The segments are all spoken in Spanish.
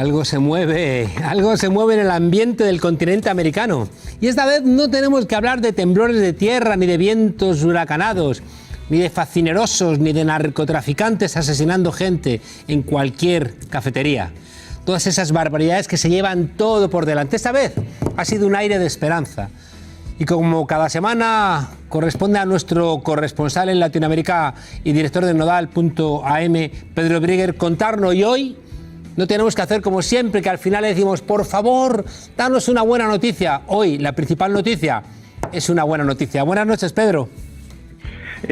algo se mueve en el ambiente del continente americano. Y esta vez no tenemos que hablar de temblores de tierra, ni de vientos huracanados, ni de fascinerosos, ni de narcotraficantes asesinando gente en cualquier cafetería. Todas esas barbaridades que se llevan todo por delante. Esta vez ha sido un aire de esperanza. Y como cada semana corresponde a nuestro corresponsal en Latinoamérica y director de Nodal.am, Pedro Briguer, contarnos. Y hoy no tenemos que hacer como siempre, que al final le decimos, por favor, danos una buena noticia. Hoy la principal noticia es una buena noticia. Buenas noches, Pedro.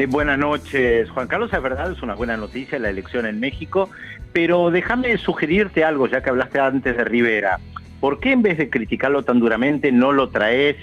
Buenas noches, Juan Carlos. Es verdad, es una buena noticia la elección en México, pero déjame sugerirte algo, ya que hablaste antes de Rivera. ¿Por qué en vez de criticarlo tan duramente no lo traes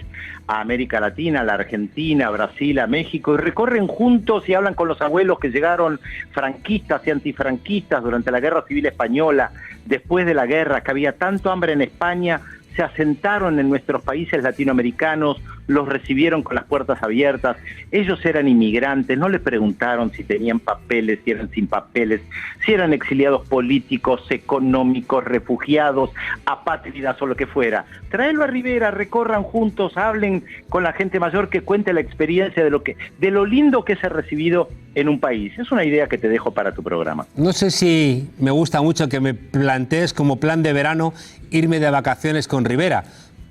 a América Latina, a la Argentina, a Brasil, a México, y recorren juntos y hablan con los abuelos que llegaron franquistas y antifranquistas durante la Guerra Civil Española, después de la guerra, que había tanto hambre en España, se asentaron en nuestros países latinoamericanos, los recibieron con las puertas abiertas, ellos eran inmigrantes, no les preguntaron si tenían papeles, si eran sin papeles, si eran exiliados políticos, económicos, refugiados, apátridas o lo que fuera. Tráelo a Rivera, recorran juntos, hablen con la gente mayor, que cuente la experiencia de lo lindo que es ser recibido en un país. Es una idea que te dejo para tu programa. No sé si me gusta mucho que me plantees como plan de verano irme de vacaciones con Rivera,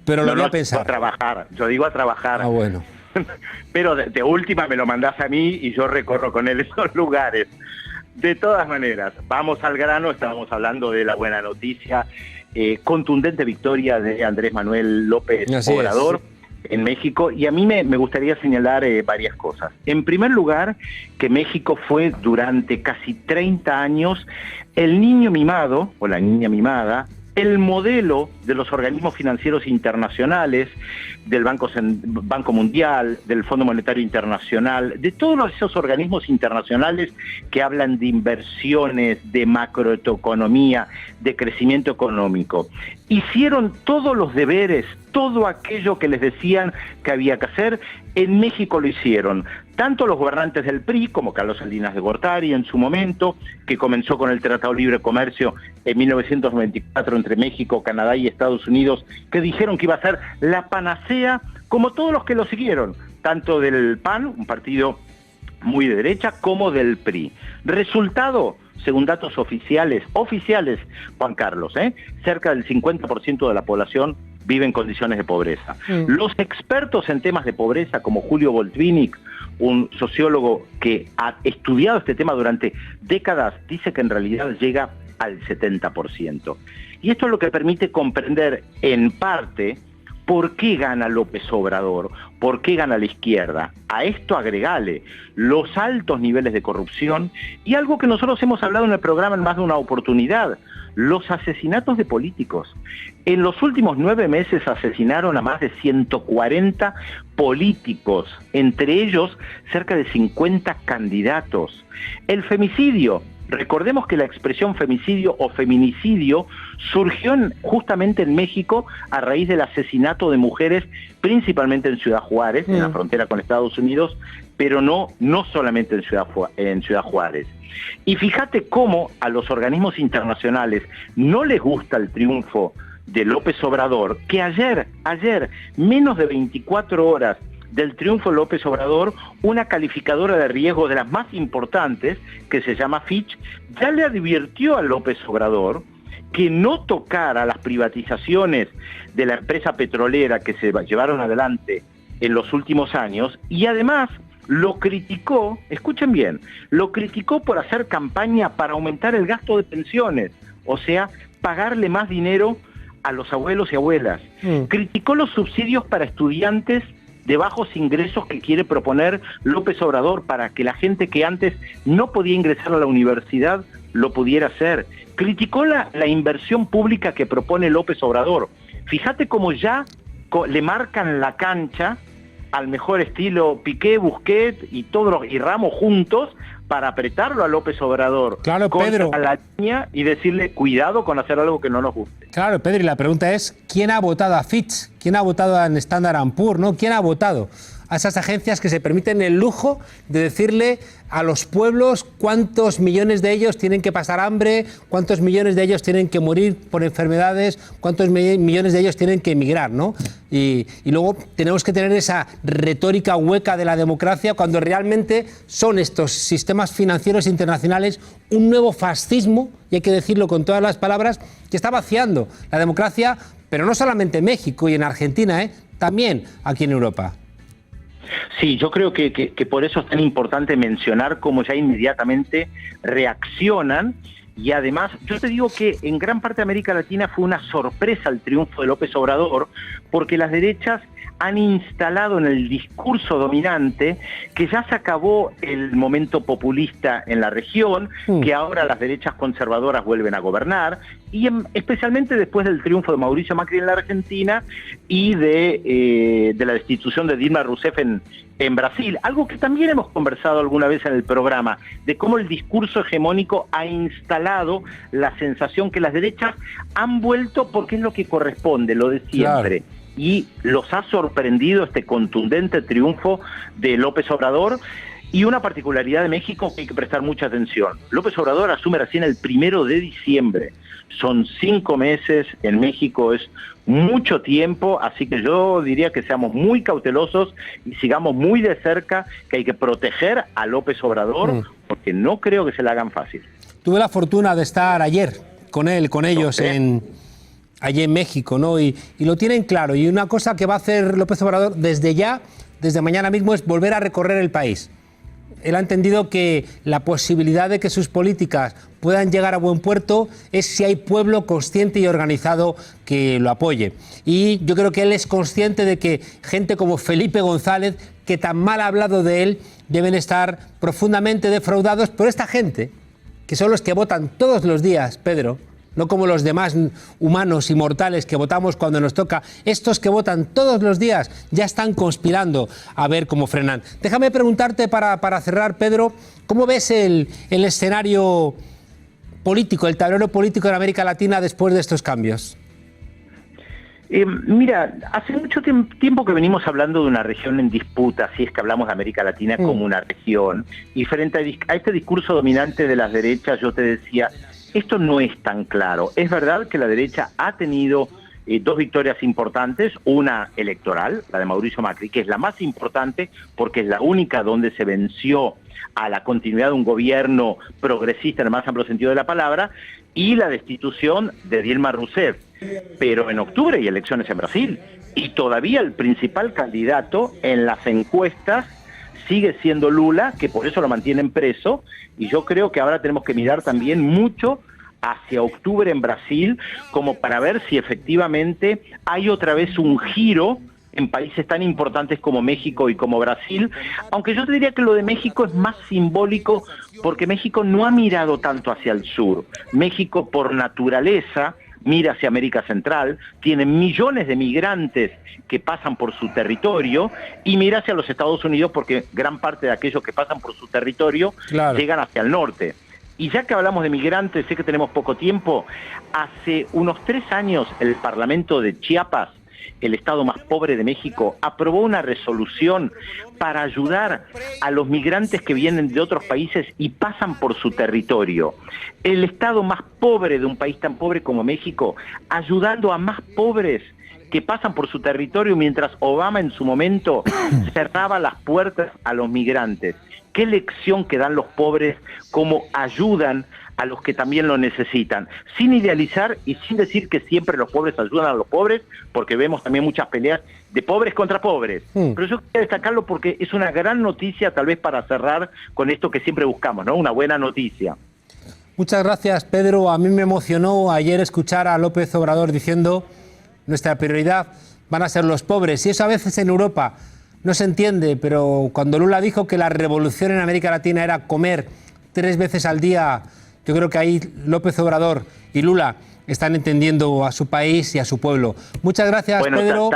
pero lo voy a pensar. A trabajar, yo digo a trabajar. Ah, bueno. Pero de última me lo mandás a mí y yo recorro con él esos lugares. De todas maneras, vamos al grano. Estábamos hablando de la buena noticia, contundente victoria de Andrés Manuel López Obrador en México, y a mí me gustaría señalar varias cosas. En primer lugar, que México fue durante casi 30 años el niño mimado, o la niña mimada, el modelo de los organismos financieros internacionales, del Banco Mundial, del Fondo Monetario Internacional, de todos esos organismos internacionales que hablan de inversiones, de macroeconomía, de crecimiento económico. Hicieron todos los deberes, todo aquello que les decían que había que hacer. En México lo hicieron tanto los gobernantes del PRI, como Carlos Salinas de Gortari en su momento, que comenzó con el Tratado de Libre Comercio en 1994 entre México, Canadá y Estados Unidos, que dijeron que iba a ser la panacea, como todos los que lo siguieron, tanto del PAN, un partido muy de derecha, como del PRI. Resultado, según datos oficiales, Juan Carlos, cerca del 50% de la población vive en condiciones de pobreza. Los expertos en temas de pobreza, como Julio Voltvinic, un sociólogo que ha estudiado este tema durante décadas, dice que en realidad llega al 70%. Y esto es lo que permite comprender, en parte, por qué gana López Obrador, por qué gana la izquierda. A esto agregale los altos niveles de corrupción y algo que nosotros hemos hablado en el programa en más de una oportunidad, los asesinatos de políticos. En los últimos 9 meses asesinaron a más de 140 políticos, entre ellos cerca de 50 candidatos. El femicidio. Recordemos que la expresión femicidio o feminicidio surgió justamente en México a raíz del asesinato de mujeres, principalmente en Ciudad Juárez, en la frontera con Estados Unidos, pero no solamente en Ciudad Juárez. Y fíjate cómo a los organismos internacionales no les gusta el triunfo de López Obrador, que ayer, menos de 24 horas del triunfo de López Obrador, una calificadora de riesgo de las más importantes, que se llama Fitch, ya le advirtió a López Obrador que no tocara las privatizaciones de la empresa petrolera que se llevaron adelante en los últimos años, y además lo criticó, escuchen bien, lo criticó por hacer campaña para aumentar el gasto de pensiones, o sea, pagarle más dinero a los abuelos y abuelas. Criticó los subsidios para estudiantes de bajos ingresos que quiere proponer López Obrador para que la gente que antes no podía ingresar a la universidad lo pudiera hacer. Criticó la inversión pública que propone López Obrador. Fíjate cómo ya le marcan la cancha al mejor estilo Piqué, Busquets y Ramos juntos para apretarlo a López Obrador claro, contra Pedro, la línea y decirle cuidado con hacer algo que no nos guste. Claro, Pedro, y la pregunta es, ¿quién ha votado a Fitch? ¿Quién ha votado a Standard & Poor's? ¿No? ¿Quién ha votado a esas agencias que se permiten el lujo de decirle a los pueblos cuántos millones de ellos tienen que pasar hambre, cuántos millones de ellos tienen que morir por enfermedades, cuántos millones de ellos tienen que emigrar, ¿no? Y luego tenemos que tener esa retórica hueca de la democracia cuando realmente son estos sistemas financieros internacionales un nuevo fascismo, y hay que decirlo con todas las palabras, que está vaciando la democracia, pero no solamente en México y en Argentina, también aquí en Europa. Sí, yo creo que por eso es tan importante mencionar cómo ya inmediatamente reaccionan. Y además, yo te digo que en gran parte de América Latina fue una sorpresa el triunfo de López Obrador, porque las derechas han instalado en el discurso dominante que ya se acabó el momento populista en la región, que ahora las derechas conservadoras vuelven a gobernar, y especialmente después del triunfo de Mauricio Macri en la Argentina y de la destitución de Dilma Rousseff en Brasil, algo que también hemos conversado alguna vez en el programa, de cómo el discurso hegemónico ha instalado la sensación que las derechas han vuelto porque es lo que corresponde, lo de siempre. Claro. Y los ha sorprendido este contundente triunfo de López Obrador. Y una particularidad de México que hay que prestar mucha atención. López Obrador asume recién el 1 de diciembre. Son 5 meses, en México es mucho tiempo, así que yo diría que seamos muy cautelosos y sigamos muy de cerca, que hay que proteger a López Obrador, porque no creo que se le hagan fácil. Tuve la fortuna de estar ayer con ellos allí en México, ¿no? Y lo tienen claro. Y una cosa que va a hacer López Obrador desde mañana mismo, es volver a recorrer el país. Él ha entendido que la posibilidad de que sus políticas puedan llegar a buen puerto es si hay pueblo consciente y organizado que lo apoye. Y yo creo que él es consciente de que gente como Felipe González, que tan mal ha hablado de él, deben estar profundamente defraudados por esta gente, que son los que votan todos los días, Pedro, no como los demás humanos y mortales que votamos cuando nos toca. Estos que votan todos los días ya están conspirando a ver cómo frenan. Déjame preguntarte para cerrar, Pedro, ¿cómo ves el escenario político, el tablero político en América Latina después de estos cambios? Mira, hace mucho tiempo que venimos hablando de una región en disputa, si es que hablamos de América Latina como una región, y frente a este discurso dominante de las derechas, yo te decía, esto no es tan claro. Es verdad que la derecha ha tenido 2 victorias importantes, una electoral, la de Mauricio Macri, que es la más importante porque es la única donde se venció a la continuidad de un gobierno progresista en el más amplio sentido de la palabra, y la destitución de Dilma Rousseff. Pero en octubre hay elecciones en Brasil, y todavía el principal candidato en las encuestas sigue siendo Lula, que por eso lo mantienen preso, y yo creo que ahora tenemos que mirar también mucho hacia octubre en Brasil, como para ver si efectivamente hay otra vez un giro en países tan importantes como México y como Brasil, aunque yo te diría que lo de México es más simbólico, porque México no ha mirado tanto hacia el sur. México, por naturaleza, mira hacia América Central, tiene millones de migrantes que pasan por su territorio, y mira hacia los Estados Unidos porque gran parte de aquellos que pasan por su territorio llegan hacia el norte. Y ya que hablamos de migrantes, sé que tenemos poco tiempo, hace unos 3 años el Parlamento de Chiapas, el estado más pobre de México, aprobó una resolución para ayudar a los migrantes que vienen de otros países y pasan por su territorio. El estado más pobre de un país tan pobre como México, ayudando a más pobres que pasan por su territorio, mientras Obama en su momento cerraba las puertas a los migrantes. ¿Qué lección que dan los pobres, cómo ayudan a los que también lo necesitan? Sin idealizar y sin decir que siempre los pobres ayudan a los pobres, porque vemos también muchas peleas de pobres contra pobres. Pero yo quería destacarlo porque es una gran noticia, tal vez para cerrar con esto que siempre buscamos, ¿no? Una buena noticia. Muchas gracias, Pedro. A mí me emocionó ayer escuchar a López Obrador diciendo: nuestra prioridad van a ser los pobres. Y eso a veces en Europa no se entiende, pero cuando Lula dijo que la revolución en América Latina era comer 3 veces al día, yo creo que ahí López Obrador y Lula están entendiendo a su país y a su pueblo. Muchas gracias, bueno, Pedro.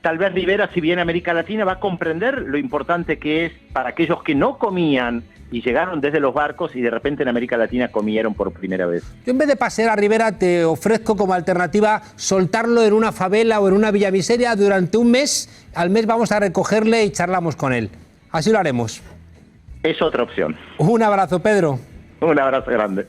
Tal vez Rivera, si viene a América Latina, va a comprender lo importante que es para aquellos que no comían y llegaron desde los barcos y de repente en América Latina comieron por primera vez. Yo en vez de pasear a Rivera te ofrezco como alternativa soltarlo en una favela o en una villamiseria durante un mes. Al mes vamos a recogerle y charlamos con él. Así lo haremos. Es otra opción. Un abrazo, Pedro. Un abrazo grande.